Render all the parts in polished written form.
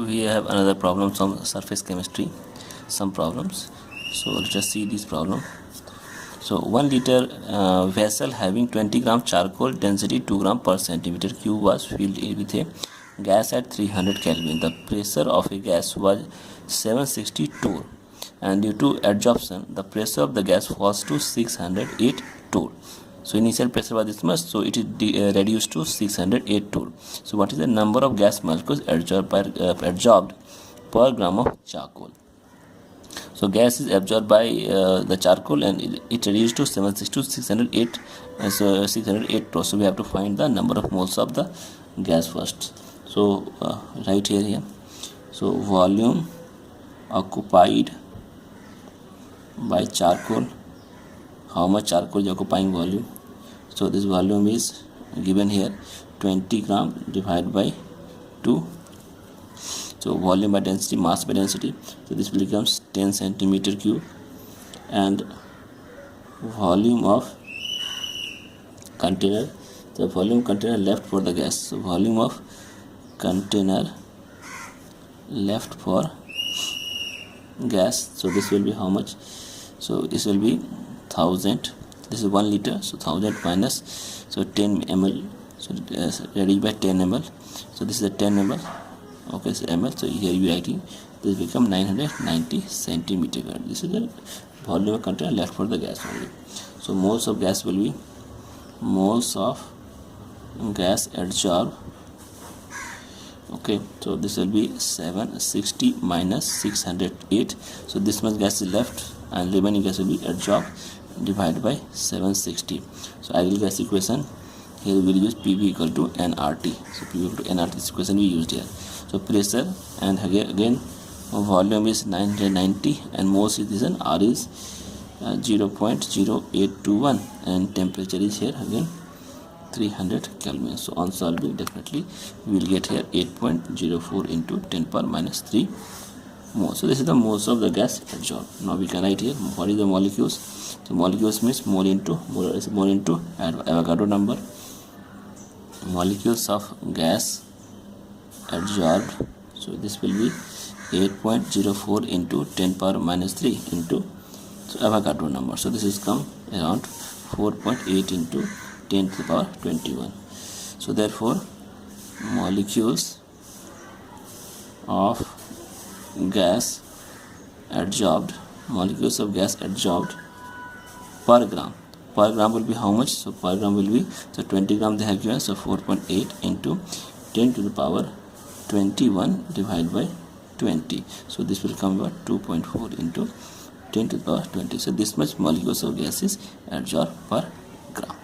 we have another problem from surface chemistry, some problems. So let us see this problem. So 1 liter vessel having 20 gram charcoal, density 2 gram per centimeter cube was filled with a gas at 300 Kelvin. The pressure of a gas was 760 torr, and due to adsorption the pressure of the gas falls to 608 torr. So initial pressure was this much, so it is reduced to 608 torr. So what is the number of gas molecules absorbed per gram of charcoal? So gas is absorbed by the charcoal and it reduced to 760 to 608, so 608 torr. So we have to find the number of moles of the gas first. So right here. So volume occupied by charcoal, how much charcoal is occupying volume. So this volume is given here, 20 gram divided by 2. So volume by density, mass by density, so this will becomes 10 centimeter cube, and volume of container, the volume container left for the gas. So volume of container left for gas, so this will be how much? So this will be 1000. This is 1 liter, so 1000 minus, so 10 ml, so reduced by 10 ml. So this is a 10 ml. Okay, so ml, so here you writing this become 990 centimeter. This is the volume of container left for the gas only. So moles of gas will be, moles of gas adsorbed. Okay, so this will be 760 minus 608. So this much gas is left and remaining gas will be adsorbed, divided by 760. So ideal gas equation, here we will use PV equal to nRT. So PV equal to nRT, this equation we used here. So pressure, and again volume is 990 and moles is this, and R is 0.0821, and temperature is here again 300 Kelvin. So on solving definitely we will get here 8.04 into 10 power minus 3 moles. So this is the moles of the gas adsorbed. Now we can write here what is the molecules. So molecules means mole into Avogadro number. Molecules of gas adsorbed, so this will be 8.04 into 10 power minus 3 into, so Avogadro number. So this is come around 4.8 into 10 to the power 21. So therefore molecules of gas adsorbed, molecules of gas adsorbed per gram will be how much? So per gram will be, so 20 gram they have given, so 4.8 into 10 to the power 21 divided by 20. So this will come about 2.4 into 10 to the power 20. So this much molecules of gas is adsorbed per gram.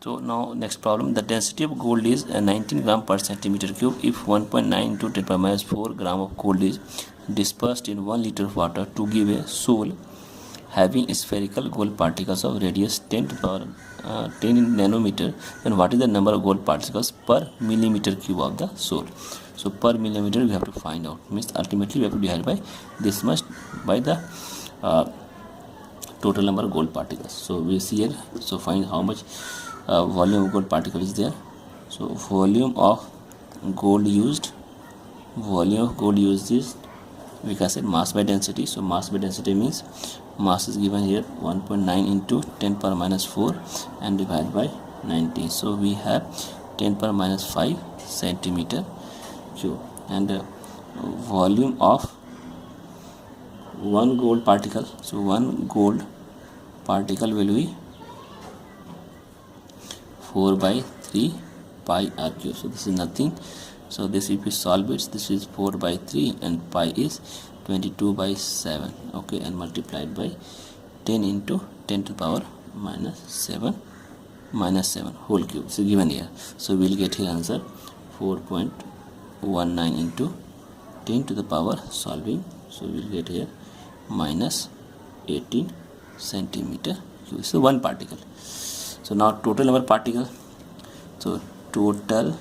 So now next problem, the density of gold is 19 gram per centimeter cube. If 1.9 into 10 power minus 4 gram of gold is dispersed in 1 liter of water to give a soul having spherical gold particles of radius 10 to the power 10 nanometer, then what is the number of gold particles per millimeter cube of the soul? So per millimeter we have to find out, means ultimately we have to divide by this much by the total number of gold particles. So we see here, so find how much volume of gold particle is there. So volume of gold used is, we can say mass by density. So mass by density means mass is given here 1.9 into 10 power minus 4 and divided by 90. So we have 10 power minus 5 centimeter cube, and volume of one gold particle, so one gold particle will be 4 by 3 pi r cube. So this is nothing. So this, if you solve it, this is 4 by 3 and pi is 22 by 7. Okay, and multiplied by 10 into 10 to the power minus 7 whole cube. So given here, so we will get here answer 4.19 into 10 to the power solving. So we will get here minus 18 centimeter cube. So one particle. So now total number of particle. So total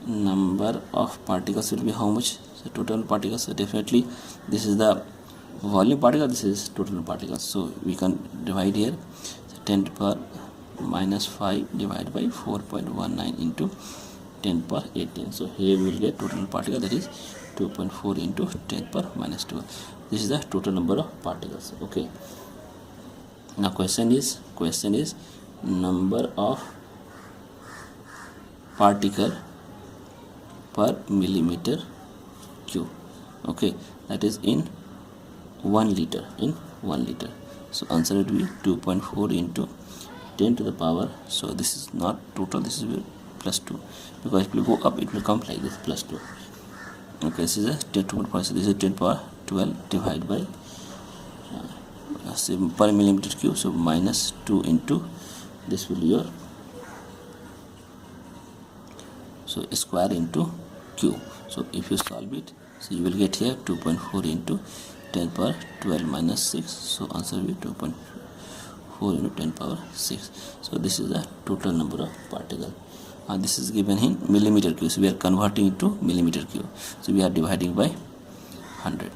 number of particles will be how much? So total particles, so definitely this is the volume particle, this is total particles. So we can divide here, so 10 to the power minus 5 divided by 4.19 into 10 power 18. So here we will get total particle, that is 2.4 into 10 power minus 12. This is the total number of particles. Okay, now question is number of particle per millimeter cube. Okay, that is in 1 liter. So answer will be 2.4 into 10 to the power, so this is not total, this is plus 2, because it will go up, it will come like this, plus 2. Okay, this is a 10 to power, so this is 10 power 12 divided by per millimeter cube, so minus 2 into this will be your, so square into cube. So if you solve it, so you will get here 2.4 into 10 power 12 minus 6, so answer will be 2.4 into 10 power 6. So this is the total number of particles. This is given in millimeter cube, so we are converting it to millimeter cube, so we are dividing by 100.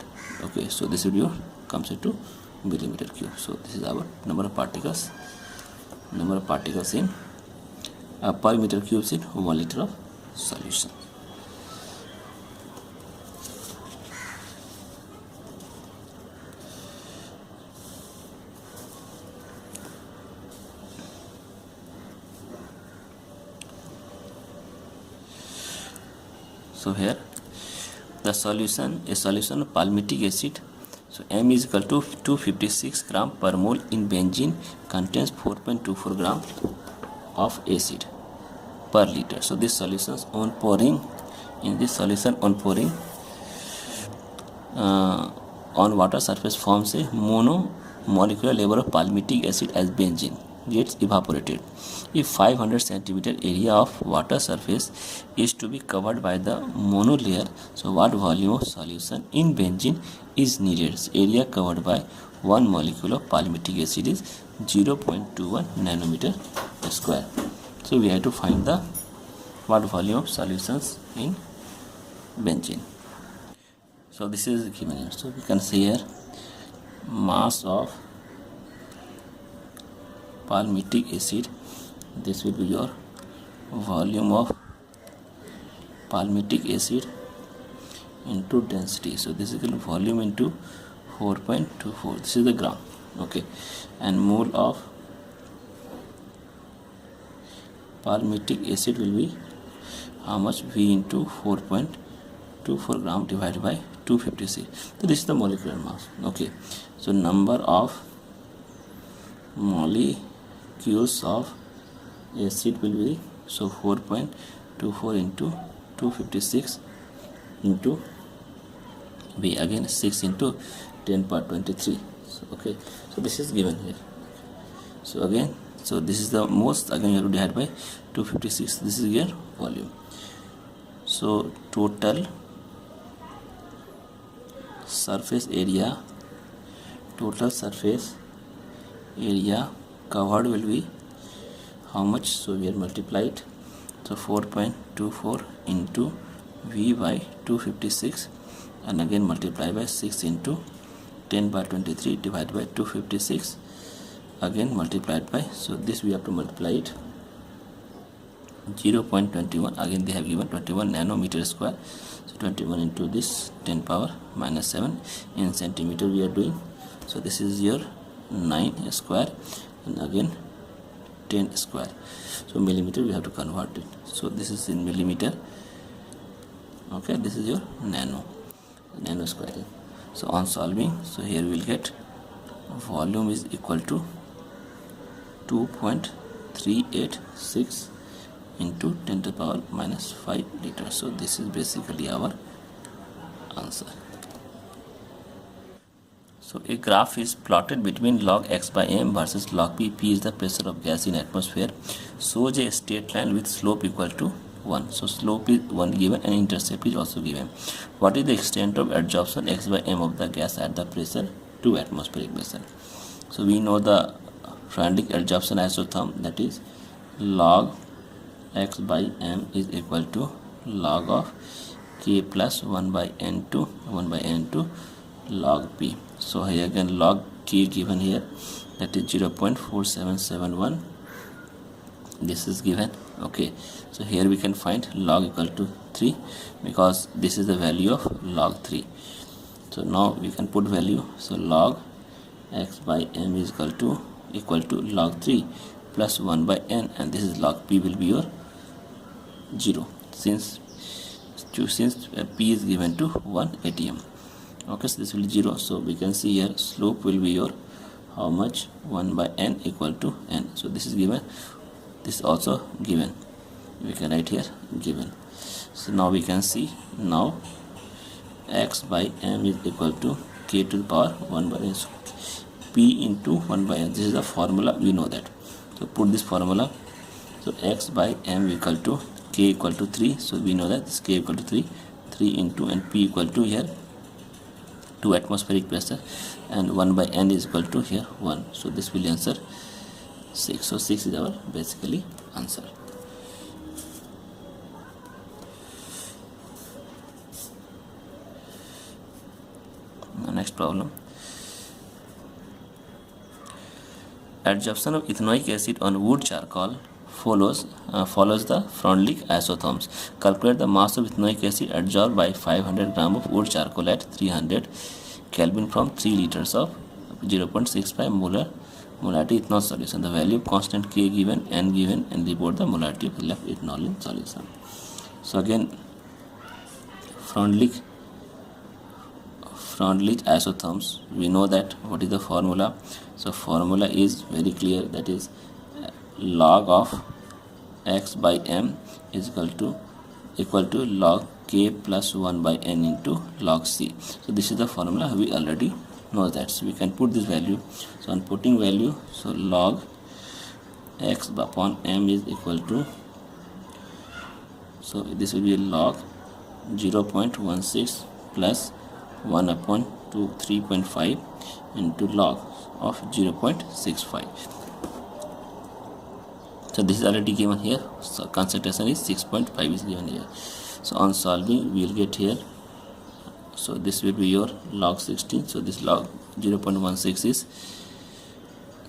Okay, so this video comes into millimeter cube. So this is our number of particles in per meter cubes in 1 liter of solution. So here the solution, a solution of palmitic acid, so M is equal to 256 gram per mole in benzene contains 4.24 gram of acid per liter. So this solutions on pouring, in this solution on pouring on water surface forms a monomolecular layer of palmitic acid as benzene gets evaporated. If 500 centimeter area of water surface is to be covered by the monolayer, so what volume of solution in benzene is needed? Area covered by one molecule of palmitic acid is 0.21 nanometer square. So we have to find the what volume of solutions in benzene. So this is given here. So we can say here mass of palmitic acid, this will be your volume of palmitic acid into density. So this is equal to volume into 4.24, this is the gram. Okay, and mole of palmitic acid will be how much? V into 4.24 gram divided by 256. So this is the molecular mass. Okay, so number of molecules of acid will be, so 4.24 into 256 into V, again 6 into 10 power 23. So, okay, so this is given here. So again, so this is the most, again you have to divide by 256, this is your volume. So total surface area covered will be how much? So we are multiplied, so 4.24 into V by 256 and again multiply by 6 into 10 by 23 divided by 256, again multiplied by, so this we have to multiply it 0.21, again they have given 21 nanometer square, so 21 into this 10 power minus 7 in centimeter we are doing. So this is your 9 square and again 10 square, so millimeter we have to convert it, so this is in millimeter. Okay, this is your nano squaring. So on solving, so here we will get volume is equal to 2.386 into 10 to the power minus 5 liters. So this is basically our answer. So a graph is plotted between log x by m versus log p. P is the pressure of gas in atmosphere. Shows a straight line with slope equal to 1. So slope is 1 given and intercept is also given. What is the extent of adsorption x by m of the gas at the pressure 2 atmospheric pressure? So we know the Freundlich adsorption isotherm, that is log x by m is equal to log of k plus 1 by n to log p. So here again log k given here, that is 0.4771, this is given, Okay, so here we can find log equal to 3 because this is the value of log 3. So now we can put value. So log x by m is equal to log 3 plus 1 by n, and this is log p will be your 0 since p is given to 1 atm. Okay, so this will be 0. So we can see here slope will be your how much, 1 by n equal to n. So this is given, this also given, we can write here given. So now we can see, now x by m is equal to k to the power 1 by n. So p into 1 by n, this is the formula, we know that. So put this formula. So x by m equal to k equal to 3. So we know that this k equal to 3 into, and p equal to here 2 atmospheric pressure, and 1 by n is equal to here 1. So this will answer 6. So 6 is our basically answer. The next problem. Adsorption of ethanoic acid on wood charcoal follows the Freundlich isotherms. Calculate the mass of ethanoic acid adsorbed by 500 gram of wood charcoal at 300 Kelvin from 3 liters of 0.65 molarity ethanol solution. The value of constant K given, N given, and report the molarity of left ethanol in solution. So again, Freundlich isotherms, we know that what is the formula. So formula is very clear, that is log of x by m is equal to log k plus 1 by n into log c. So this is the formula, we already know that. So we can put this value. So on putting value, so log x upon m is equal to, so this will be log 0.16 plus 1 upon 3.5 into log of 0.65. So this is already given here. So concentration is 6.5 is given here. So on solving we will get here. So this will be your log 16. So this log 0.16 is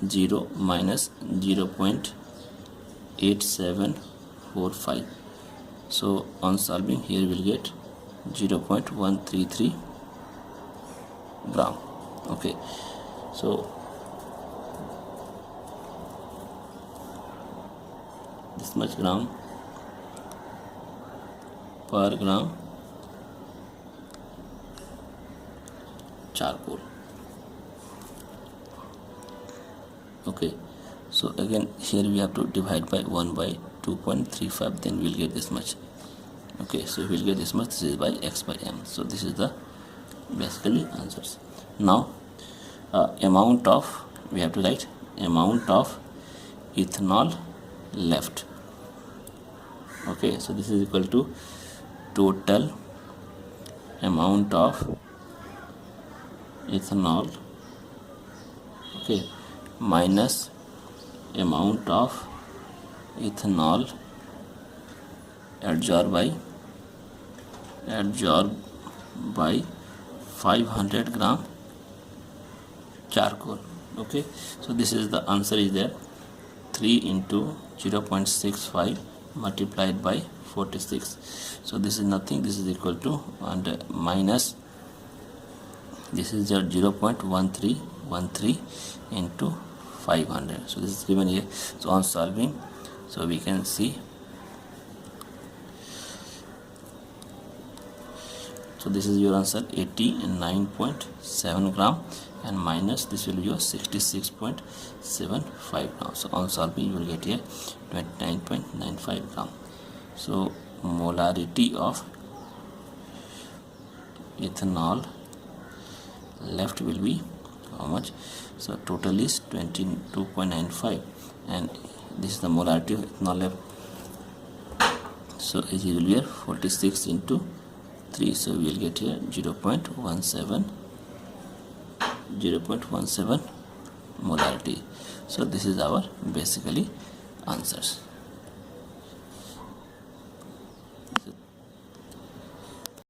0 minus 0.8745. So on solving here we will get 0.133 gram. Okay, so this much gram per gram charcoal. Okay, so again here we have to divide by 1 by 2.35, then we'll get this much. Okay, so we'll get this much. This is by x by m. So this is the basically answers. Now amount of, we have to write amount of ethanol left. Okay, so this is equal to total amount of ethanol, okay, minus amount of ethanol adsorbed by 500 gram charcoal. Okay, so this is the answer is there, 3 into 0.65 multiplied by 46. So this is nothing, this is equal to, and minus this is your 0.1313 into 500. So this is given here. So on solving, so we can see, so this is your answer 89.7 gram, and minus this will be your 66.75 gram. So on solving you will get here 29.95 gram. So molarity of ethanol left will be how much? So total is 22.95, and this is the molarity of ethanol left. So it will be here 46 into 3. So we will get here 0.17 molarity. So this is our basically answers.